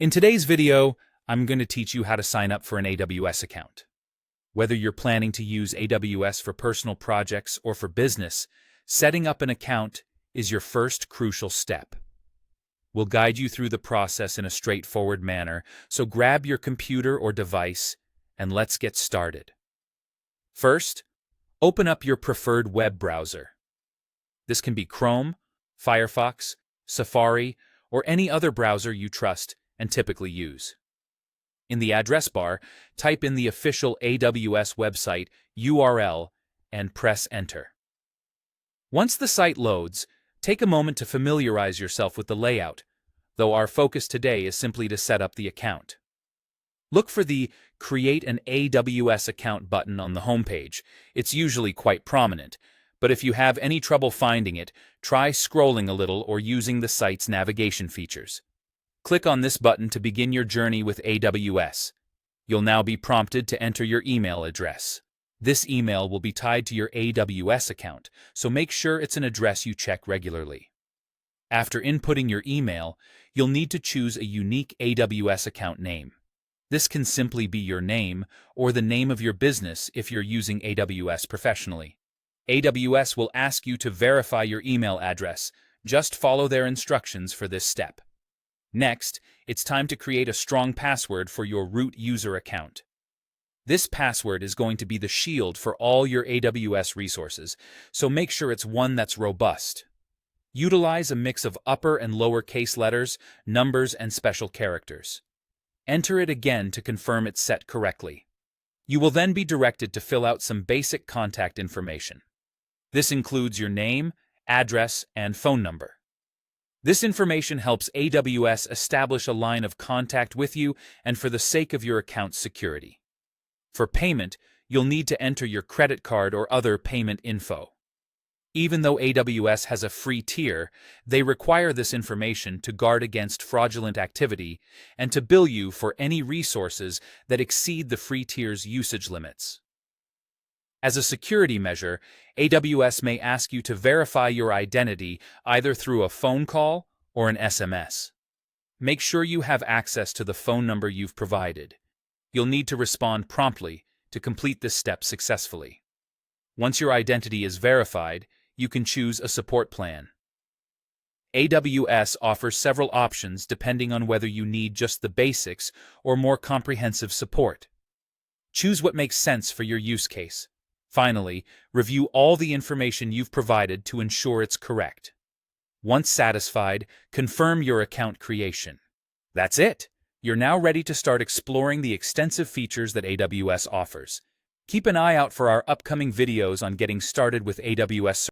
In today's video, I'm going to teach you how to sign up for an AWS account. Whether you're planning to use AWS for personal projects or for business, setting up an account is your first crucial step. We'll guide you through the process in a straightforward manner, so grab your computer or device and let's get started. First, open up your preferred web browser. This can be Chrome, Firefox, Safari, or any other browser you trust and typically use. In the address bar, type in the official AWS website URL and press Enter. Once the site loads, take a moment to familiarize yourself with the layout, though our focus today is simply to set up the account. Look for the Create an AWS Account button on the homepage. It's usually quite prominent, but if you have any trouble finding it, try scrolling a little or using the site's navigation features. Click on this button to begin your journey with AWS. You'll now be prompted to enter your email address. This email will be tied to your AWS account, so make sure it's an address you check regularly. After inputting your email, you'll need to choose a unique AWS account name. This can simply be your name or the name of your business if you're using AWS professionally. AWS will ask you to verify your email address. Just follow their instructions for this step. Next, it's time to create a strong password for your root user account. This password is going to be the shield for all your AWS resources, so make sure it's one that's robust. Utilize a mix of upper and lowercase letters, numbers, and special characters. Enter it again to confirm it's set correctly. You will then be directed to fill out some basic contact information. This includes your name, address, and phone number. This information helps AWS establish a line of contact with you and for the sake of your account's security. For payment, you'll need to enter your credit card or other payment info. Even though AWS has a free tier, they require this information to guard against fraudulent activity and to bill you for any resources that exceed the free tier's usage limits. As a security measure, AWS may ask you to verify your identity either through a phone call or an SMS. Make sure you have access to the phone number you've provided. You'll need to respond promptly to complete this step successfully. Once your identity is verified, you can choose a support plan. AWS offers several options depending on whether you need just the basics or more comprehensive support. Choose what makes sense for your use case. Finally, review all the information you've provided to ensure it's correct. Once satisfied, confirm your account creation. That's it! You're now ready to start exploring the extensive features that AWS offers. Keep an eye out for our upcoming videos on getting started with AWS.